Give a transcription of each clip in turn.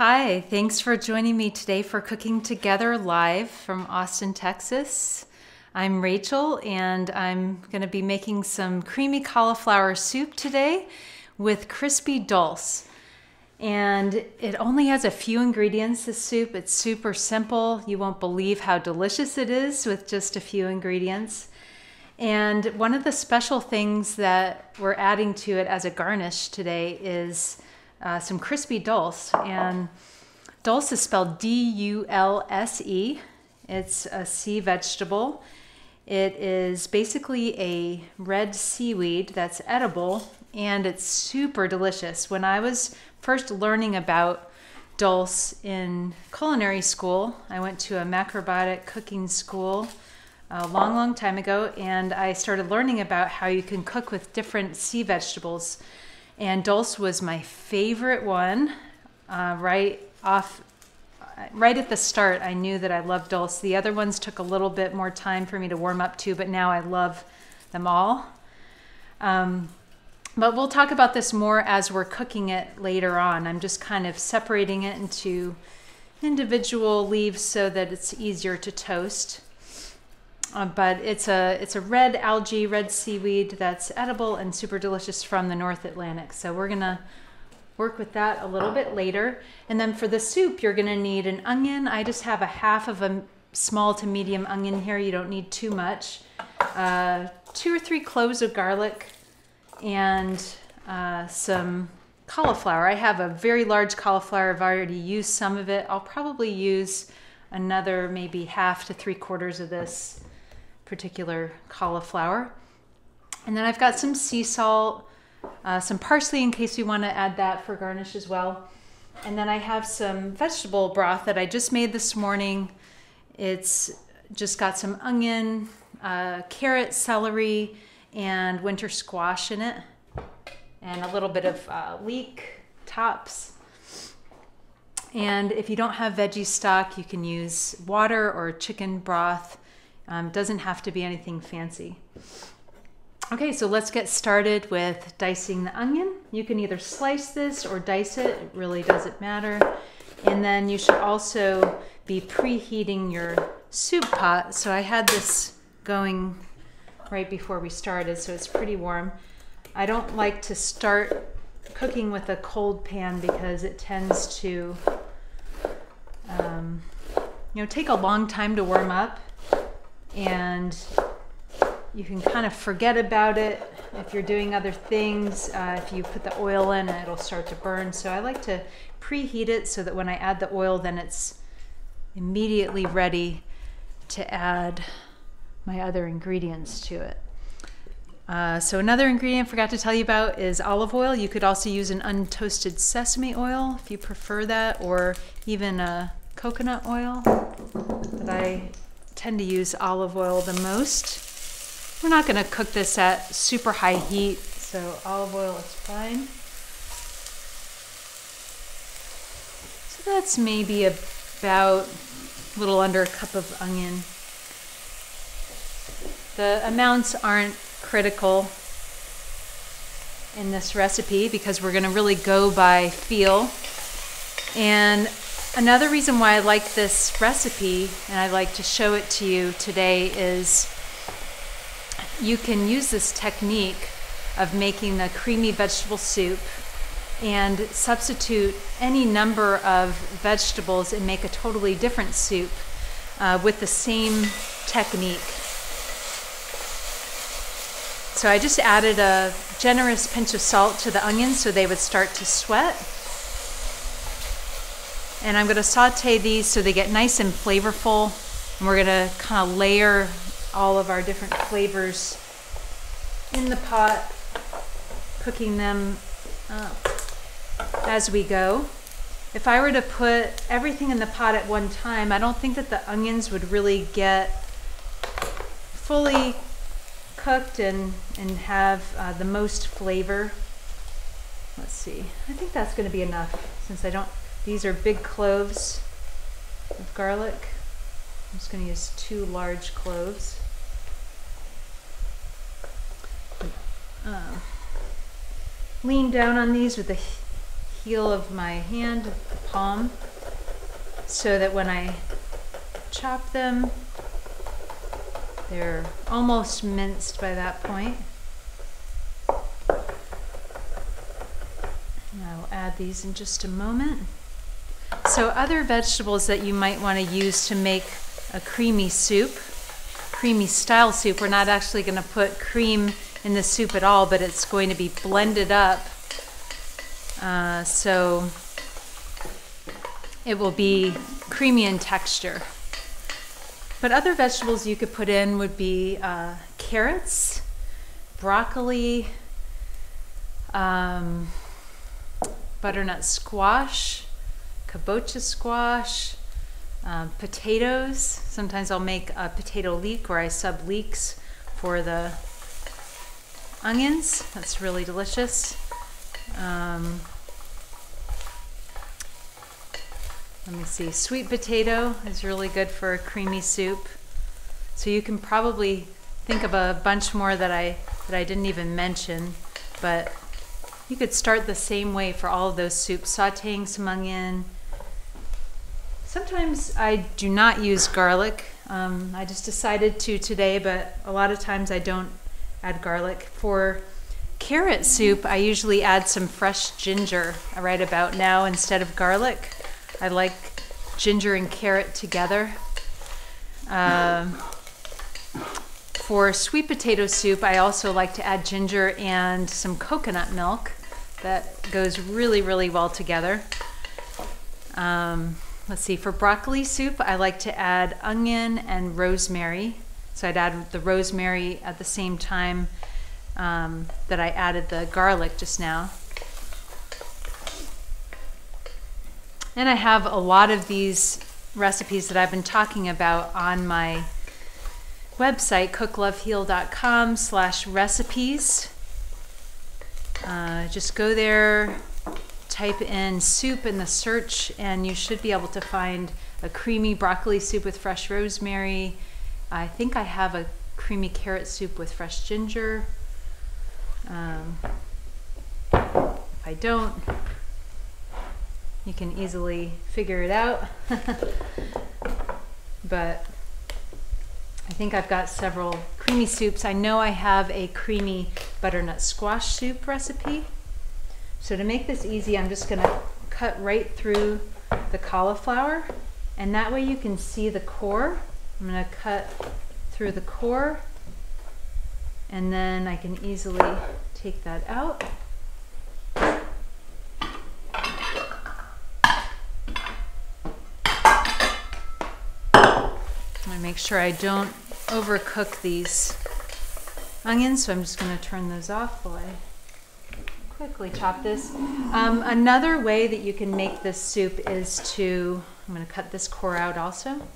Hi, thanks for joining me today for Cooking Together live from Austin, Texas. I'm Rachel and I'm going to be making some creamy cauliflower soup today with crispy dulse. And it only has a few ingredients, this soup. It's super simple. You won't believe how delicious it is with just a few ingredients. And one of the special things that we're adding to it as a garnish today is some crispy dulse. And dulse is spelled D-U-L-S-E. It's a sea vegetable. It is basically a red seaweed that's edible, and it's super delicious. When I was first learning about dulse in culinary school, I went to a macrobiotic cooking school a long time ago, and I started learning about how you can cook with different sea vegetables. And dulse was my favorite one. Right at the start, I knew that I loved dulse. The other ones took a little bit more time for me to warm up to, but now I love them all. But we'll talk about this more as we're cooking it later on. I'm just kind of separating it into individual leaves so that it's easier to toast. But it's a red algae, red seaweed that's edible and super delicious from the North Atlantic. So we're gonna work with that a little bit later. And then for the soup, you're gonna need an onion. I just have a half of a small to medium onion here. You don't need too much. 2 or 3 cloves of garlic and some cauliflower. I have a very large cauliflower. I've already used some of it. I'll probably use another maybe half to 3/4 of this particular cauliflower. And then I've got some sea salt, some parsley in case we want to add that for garnish as well. And then I have some vegetable broth that I just made this morning. It's just got some onion, carrot, celery, and winter squash in it, and a little bit of leek tops. And if you don't have veggie stock, you can use water or chicken broth. Doesn't have to be anything fancy. Okay, so let's get started with dicing the onion. You can either slice this or dice it. It really doesn't matter. And then you should also be preheating your soup pot. So I had this going right before we started, so it's pretty warm. I don't like to start cooking with a cold pan because it tends to take a long time to warm up, and you can kind of forget about it if you're doing other things. If you put the oil in, it'll start to burn. So I like to preheat it so that when I add the oil, then it's immediately ready to add my other ingredients to it. So another ingredient I forgot to tell you about is olive oil. You could also use an untoasted sesame oil if you prefer that, or even a coconut oil, but I tend to use olive oil the most. We're not going to cook this at super high heat, so olive oil is fine. So that's maybe about a little under a cup of onion. The amounts aren't critical in this recipe because we're going to really go by feel. And another reason why I like this recipe and I like to show it to you today is you can use this technique of making the creamy vegetable soup and substitute any number of vegetables and make a totally different soup with the same technique. So I just added a generous pinch of salt to the onions so they would start to sweat. And I'm going to saute these so they get nice and flavorful. And we're going to kind of layer all of our different flavors in the pot, cooking them as we go. If I were to put everything in the pot at one time, I don't think that the onions would really get fully cooked and have the most flavor. Let's see, I think that's going to be enough since these are big cloves of garlic. I'm just going to use 2 large cloves. Lean down on these with the heel of my hand, the palm, so that when I chop them, they're almost minced by that point. And I will add these in just a moment. So other vegetables that you might want to use to make a creamy soup, creamy style soup, we're not actually going to put cream in the soup at all, but it's going to be blended up. So it will be creamy in texture. But other vegetables you could put in would be carrots, broccoli, butternut squash, kabocha squash, potatoes. Sometimes I'll make a potato leek where I sub leeks for the onions. That's really delicious. Let me see, sweet potato is really good for a creamy soup. So you can probably think of a bunch more that I didn't even mention, but you could start the same way for all of those soups, sauteing some onion. Sometimes I do not use garlic. I just decided to today, but a lot of times I don't add garlic. For carrot soup, I usually add some fresh ginger right about now instead of garlic. I like ginger and carrot together. For sweet potato soup, I also like to add ginger and some coconut milk. That goes really, really well together. Let's see, for broccoli soup, I like to add onion and rosemary. So I'd add the rosemary at the same time that I added the garlic just now. And I have a lot of these recipes that I've been talking about on my website, cookloveheal.com/recipes. Just go there, type in soup in the search, and you should be able to find a creamy broccoli soup with fresh rosemary. I think I have a creamy carrot soup with fresh ginger. If I don't, you can easily figure it out. But I think I've got several creamy soups. I know I have a creamy butternut squash soup recipe. So to make this easy, I'm just going to cut right through the cauliflower, and that way you can see the core. I'm going to cut through the core, and then I can easily take that out. I make sure I don't overcook these onions, so I'm just going to turn those off while I quickly chop this. Another way that you can make this soup is to, I'm going to cut this core out also,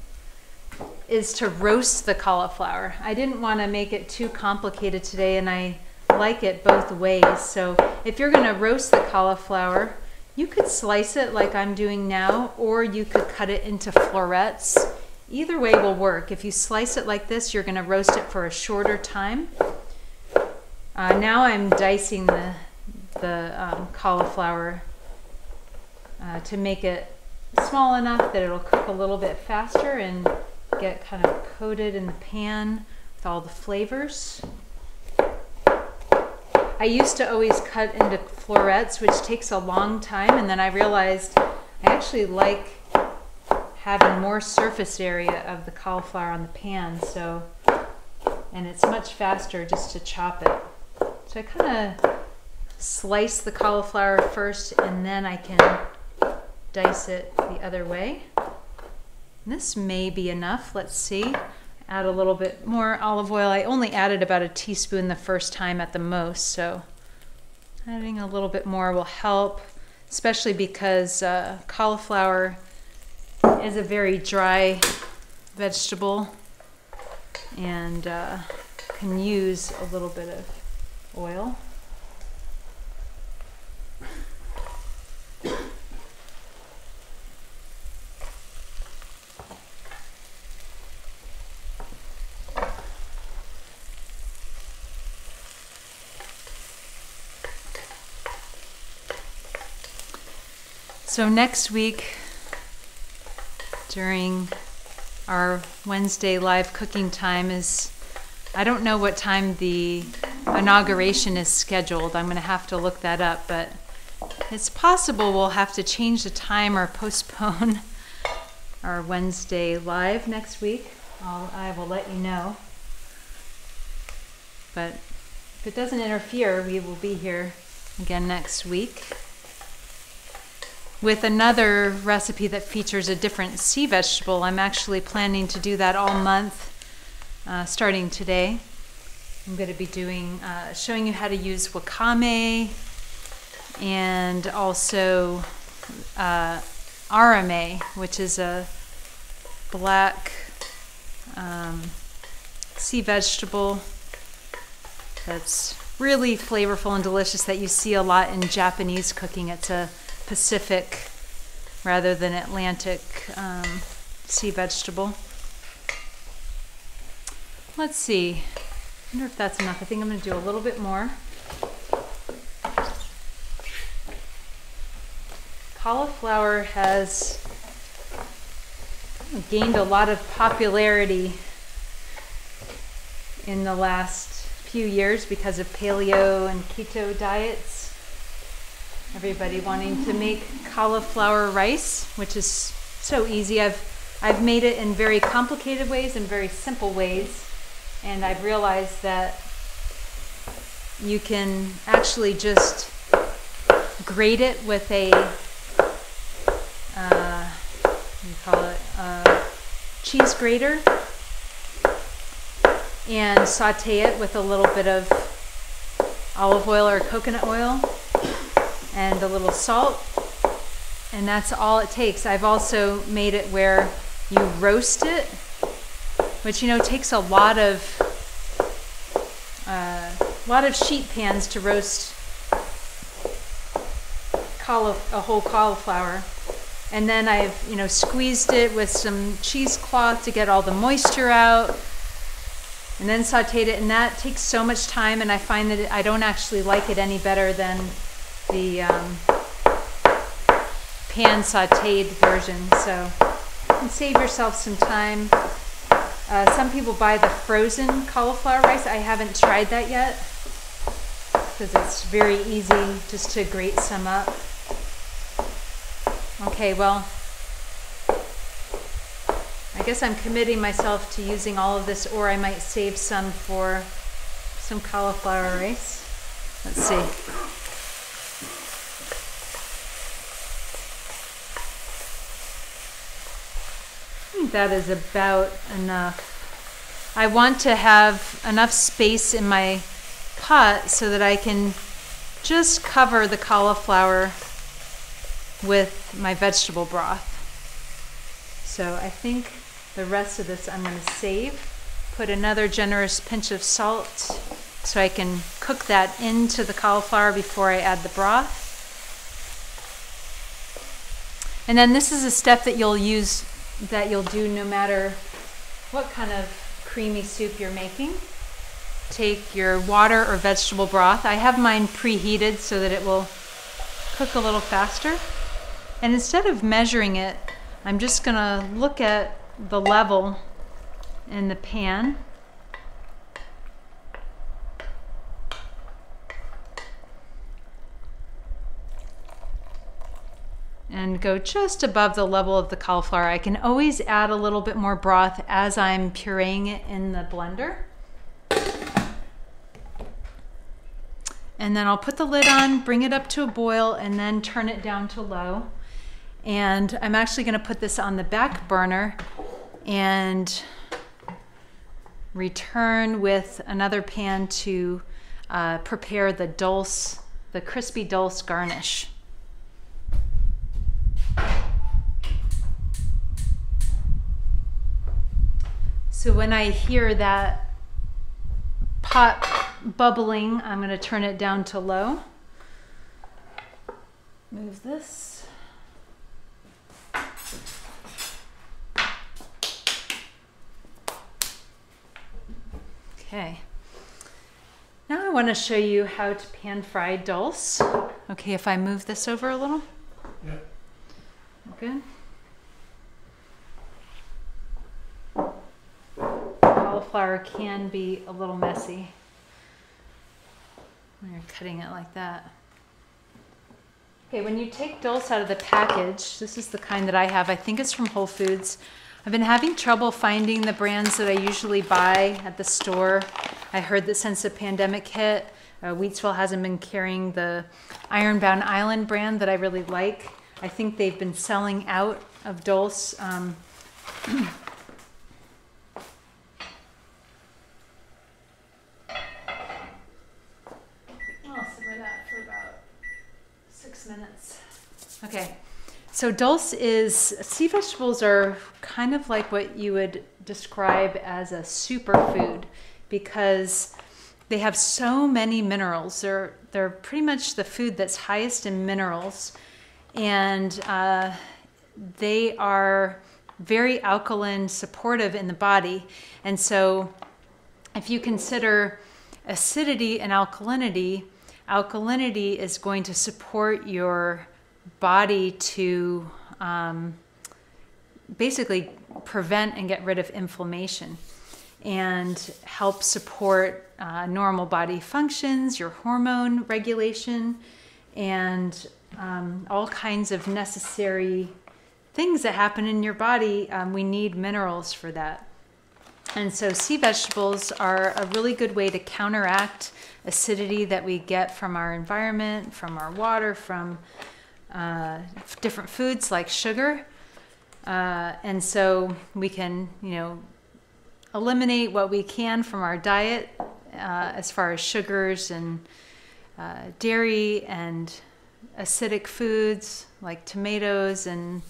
is to roast the cauliflower. I didn't want to make it too complicated today, and I like it both ways. So if you're going to roast the cauliflower, you could slice it like I'm doing now, or you could cut it into florets. Either way will work. If you slice it like this, you're going to roast it for a shorter time. Now I'm dicing the cauliflower to make it small enough that it'll cook a little bit faster and get kind of coated in the pan with all the flavors. I used to always cut into florets, which takes a long time, and then I realized I actually like having more surface area of the cauliflower on the pan, so, and it's much faster just to chop it. So I kind of slice the cauliflower first, and then I can dice it the other way. And this may be enough. Let's see. Add a little bit more olive oil. I only added about a teaspoon the first time at the most, so adding a little bit more will help, especially because cauliflower is a very dry vegetable and can use a little bit of oil. So next week, during our Wednesday live cooking time I don't know what time the inauguration is scheduled. I'm going to have to look that up, but it's possible we'll have to change the time or postpone our Wednesday live next week. I will let you know. But if it doesn't interfere, we will be here again next week with another recipe that features a different sea vegetable. I'm actually planning to do that all month, starting today. I'm going to be doing, showing you how to use wakame and also arame, which is a black sea vegetable that's really flavorful and delicious that you see a lot in Japanese cooking. It's a Pacific rather than Atlantic sea vegetable. Let's see. I wonder if that's enough. I think I'm going to do a little bit more. Cauliflower has gained a lot of popularity in the last few years because of paleo and keto diets. Everybody wanting to make cauliflower rice, which is so easy. I've made it in very complicated ways and very simple ways, and I've realized that you can actually just grate it with a what do you call it, cheese grater, and saute it with a little bit of olive oil or coconut oil and a little salt, and that's all it takes. I've also made it where you roast it, which takes a lot of sheet pans to roast a whole cauliflower. And then I've squeezed it with some cheesecloth to get all the moisture out, and then sauteed it, and that takes so much time, and I find that I don't actually like it any better than the pan sauteed version. So you can save yourself some time. Some people buy the frozen cauliflower rice. I haven't tried that yet because it's very easy just to grate some up. Okay, well, I guess I'm committing myself to using all of this, or I might save some for some cauliflower rice. Let's see. I think that is about enough. I want to have enough space in my pot so that I can just cover the cauliflower with my vegetable broth. So I think the rest of this I'm going to save. Put another generous pinch of salt so I can cook that into the cauliflower before I add the broth. And then this is a step that you'll do no matter what kind of creamy soup you're making. Take your water or vegetable broth. I have mine preheated so that it will cook a little faster. And instead of measuring it, I'm just going to look at the level in the pan. And go just above the level of the cauliflower. I can always add a little bit more broth as I'm pureeing it in the blender. And then I'll put the lid on, bring it up to a boil, and then turn it down to low. And I'm actually going to put this on the back burner and return with another pan to prepare the dulse, the crispy dulse garnish. So when I hear that pot bubbling, I'm going to turn it down to low. Move this. Okay. Now I want to show you how to pan fry dulse. Okay, if I move this over a little. Yeah. Good. Cauliflower can be a little messy when you're cutting it like that. Okay, when you take Dulse out of the package, this is the kind that I have. I think it's from Whole Foods. I've been having trouble finding the brands that I usually buy at the store. I heard that since the pandemic hit, Wheatsville hasn't been carrying the Ironbound Island brand that I really like. I think they've been selling out of Dulse. Oh, I'll simmer that for about 6 minutes. Okay, so Dulse is, sea vegetables are kind of like what you would describe as a superfood because they have so many minerals. They're pretty much the food that's highest in minerals, and they are very alkaline supportive in the body. And so if you consider acidity and alkalinity, alkalinity is going to support your body to basically prevent and get rid of inflammation and help support normal body functions, your hormone regulation, and all kinds of necessary things that happen in your body. We need minerals for that. And so sea vegetables are a really good way to counteract acidity that we get from our environment, from our water, from different foods like sugar. And so we can, eliminate what we can from our diet as far as sugars and dairy and acidic foods like tomatoes and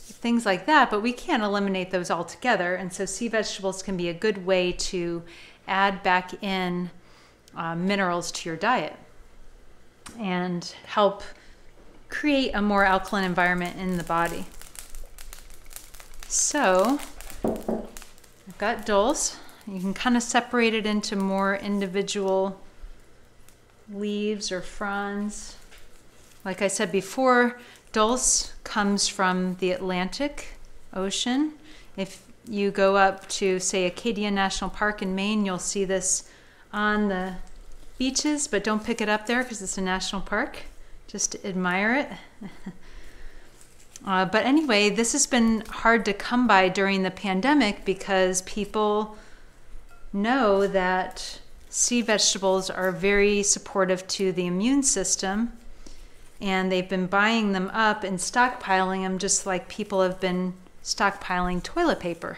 things like that, but we can't eliminate those altogether. And so sea vegetables can be a good way to add back in minerals to your diet and help create a more alkaline environment in the body. So I've got Dulse. You can kind of separate it into more individual leaves or fronds. Like I said before, Dulse comes from the Atlantic Ocean. If you go up to, say, Acadia National Park in Maine, you'll see this on the beaches, but don't pick it up there because it's a national park. Just admire it. But anyway, this has been hard to come by during the pandemic because people know that sea vegetables are very supportive to the immune system, and they've been buying them up and stockpiling them just like people have been stockpiling toilet paper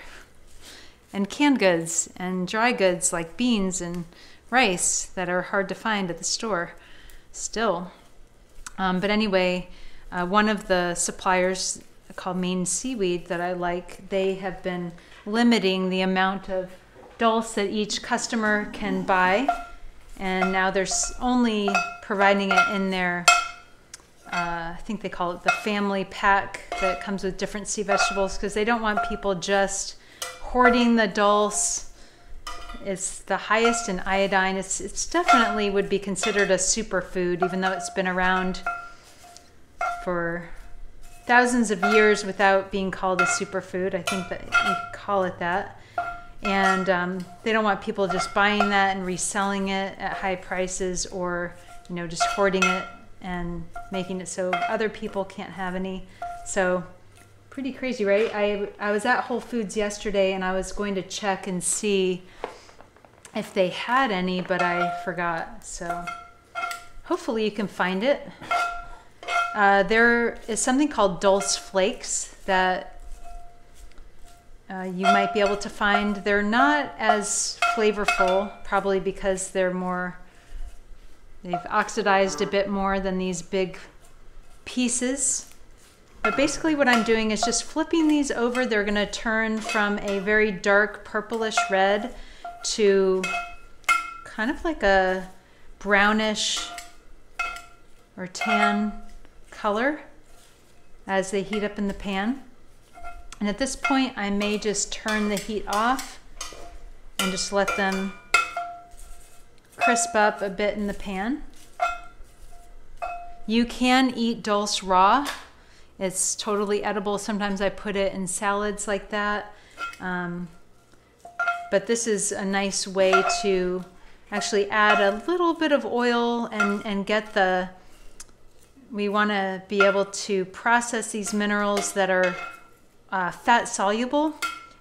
and canned goods and dry goods like beans and rice that are hard to find at the store still. But anyway, one of the suppliers called Maine Seaweed that I like, they have been limiting the amount of Dulse that each customer can buy, and now they're only providing it in their I think they call it the family pack that comes with different sea vegetables, because they don't want people just hoarding the Dulse. It's the highest in iodine. It's definitely would be considered a superfood, even though it's been around for thousands of years without being called a superfood. I think that you could call it that. And they don't want people just buying that and reselling it at high prices, or just hoarding it and making it so other people can't have any. So pretty crazy, right? I was at Whole Foods yesterday and I was going to check and see if they had any, but I forgot. So hopefully you can find it. There is something called Dulse Flakes that you might be able to find. They're not as flavorful, probably because they've oxidized a bit more than these big pieces. But basically what I'm doing is just flipping these over. They're going to turn from a very dark purplish red to kind of like a brownish or tan color as they heat up in the pan. And at this point, I may just turn the heat off and just let them crisp up a bit in the pan. You can eat dulse raw. It's totally edible. Sometimes I put it in salads like that. But this is a nice way to actually add a little bit of oil and get the, we want to be able to process these minerals that are fat soluble.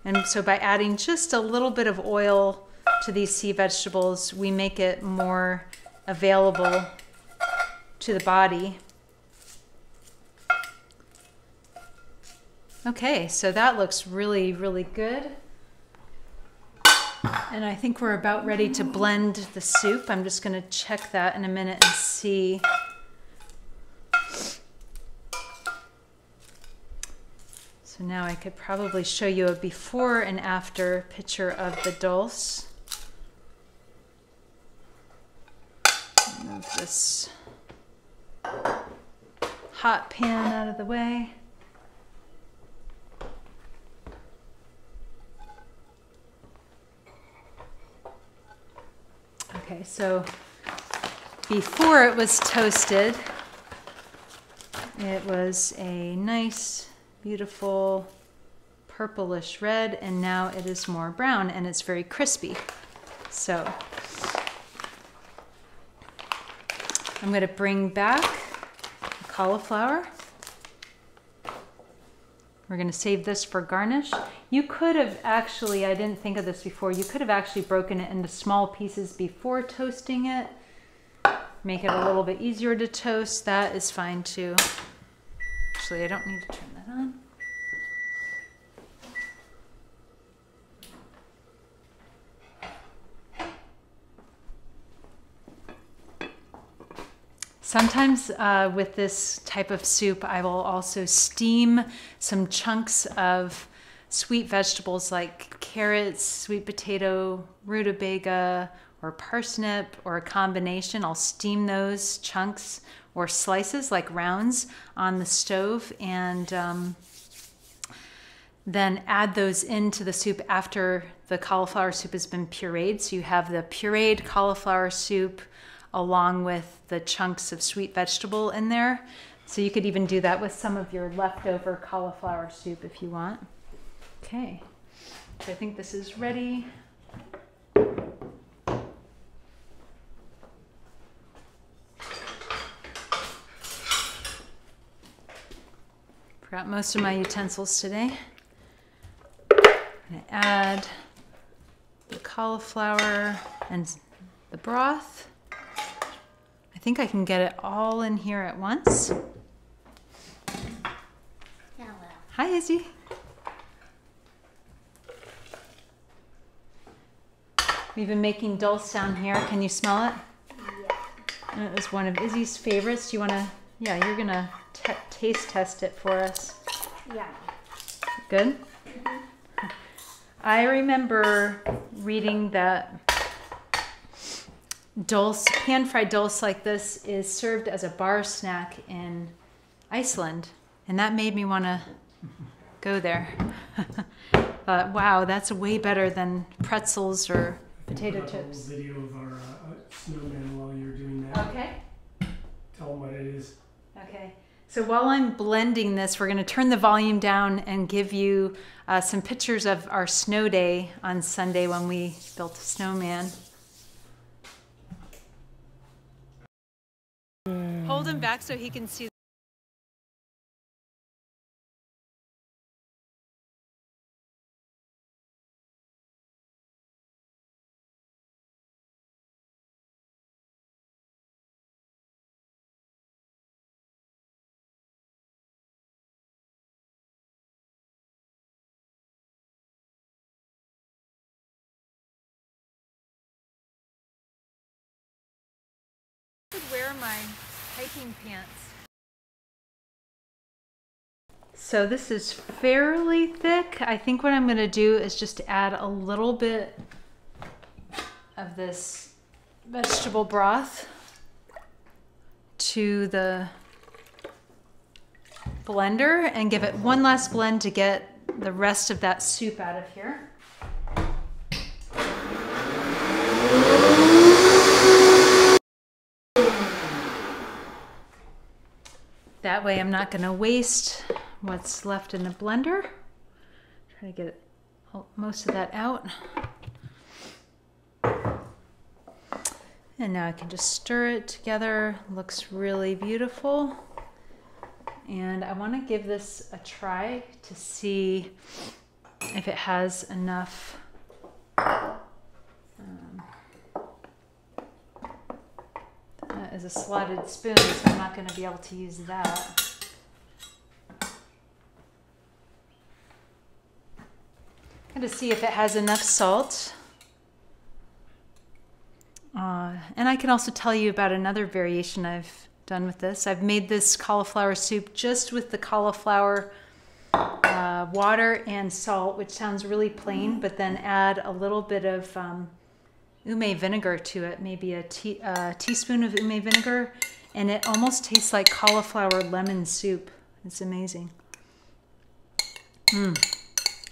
And so by adding just a little bit of oil to these sea vegetables, we make it more available to the body. Okay, so that looks really, really good. And I think we're about ready to blend the soup. I'm just going to check that in a minute and see. So now I could probably show you a before and after picture of the dulse. Move this hot pan out of the way. Okay, so before it was toasted, it was a nice, beautiful purplish red, and now it is more brown and it's very crispy. So I'm going to bring back the cauliflower. We're going to save this for garnish. You could have actually, I didn't think of this before, you could have actually broken it into small pieces before toasting it. Make it a little bit easier to toast. That is fine too. Actually, I don't need to turn that on. Sometimes with this type of soup, I will also steam some chunks of sweet vegetables like carrots, sweet potato, rutabaga, or parsnip, or a combination. I'll steam those chunks or slices like rounds on the stove and then add those into the soup after the cauliflower soup has been pureed. So you have the pureed cauliflower soup along with the chunks of sweet vegetable in there. So you could even do that with some of your leftover cauliflower soup if you want. Okay, so I think this is ready. Forgot most of my utensils today. I'm gonna add the cauliflower and the broth. I think I can get it all in here at once. Hello. Hi, Izzy. We've been making dulse down here. Can you smell it? Yeah. And it was one of Izzy's favorites. You wanna, yeah, you're gonna taste test it for us. Yeah. Good? Mm-hmm. I remember reading that dulse, pan-fried dulse like this is served as a bar snack in Iceland. And that made me want to go there. Thought, wow, that's way better than pretzels or potato chips. A little video of our snowman while you're doing that. Okay. Tell them what it is. Okay. So while I'm blending this, we're going to turn the volume down and give you some pictures of our snow day on Sunday when we built a snowman. Hold him back so he can see. I should wear my hiking pants. So this is fairly thick. I think what I'm going to do is just add a little bit of this vegetable broth to the blender and give it one last blend to get the rest of that soup out of here. That way I'm not going to waste what's left in the blender. Try to get most of that out. And now I can just stir it together. Looks really beautiful. And I want to give this a try to see if it has enough that is a slotted spoon, so I'm not going to be able to use that. I'm going to see if it has enough salt. And I can also tell you about another variation I've done with this. I've made this cauliflower soup just with the cauliflower water and salt, which sounds really plain, but then add a little bit of ume vinegar to it, maybe a teaspoon of ume vinegar, and it almost tastes like cauliflower lemon soup. It's amazing.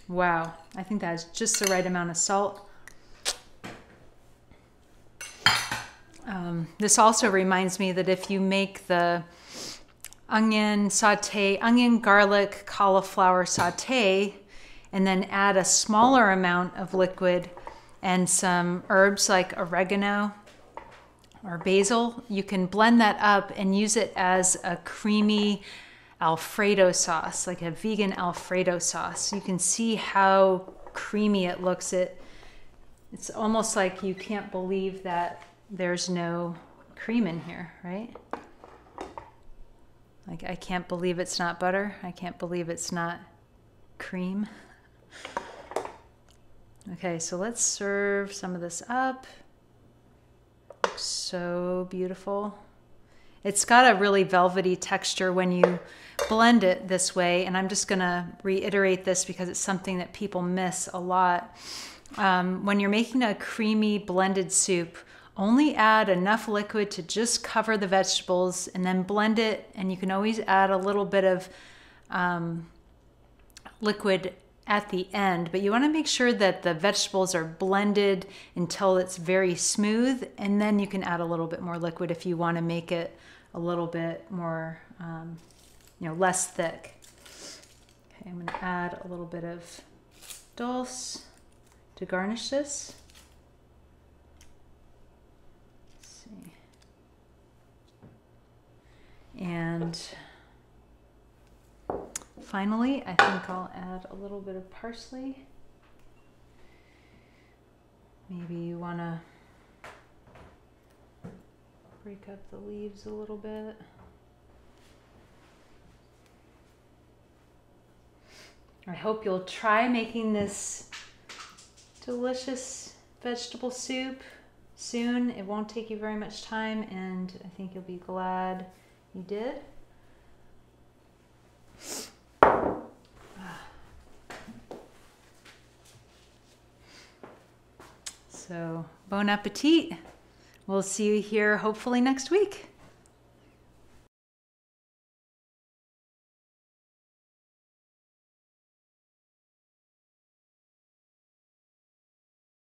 Wow, I think that's just the right amount of salt. This also reminds me that if you make the onion garlic, cauliflower saute, and then add a smaller amount of liquid and some herbs like oregano or basil, you can blend that up and use it as a creamy Alfredo sauce, like a vegan Alfredo sauce. You can see how creamy it looks. It's almost like you can't believe that there's no cream in here, right? Like, I can't believe it's not butter. I can't believe it's not cream. Okay, so let's serve some of this up. Looks so beautiful. It's got a really velvety texture when you blend it this way, and I'm just gonna reiterate this because it's something that people miss a lot. When you're making a creamy blended soup, only add enough liquid to just cover the vegetables and then blend it, and you can always add a little bit of liquid at the end, but you want to make sure that the vegetables are blended until it's very smooth, and then you can add a little bit more liquid if you want to make it a little bit more, less thick. Okay, I'm going to add a little bit of Dulse to garnish this. And finally, I think I'll add a little bit of parsley. Maybe you want to break up the leaves a little bit. I hope you'll try making this delicious vegetable soup soon. It won't take you very much time, and I think you'll be glad you did. So, bon appetit. We'll see you here hopefully next week.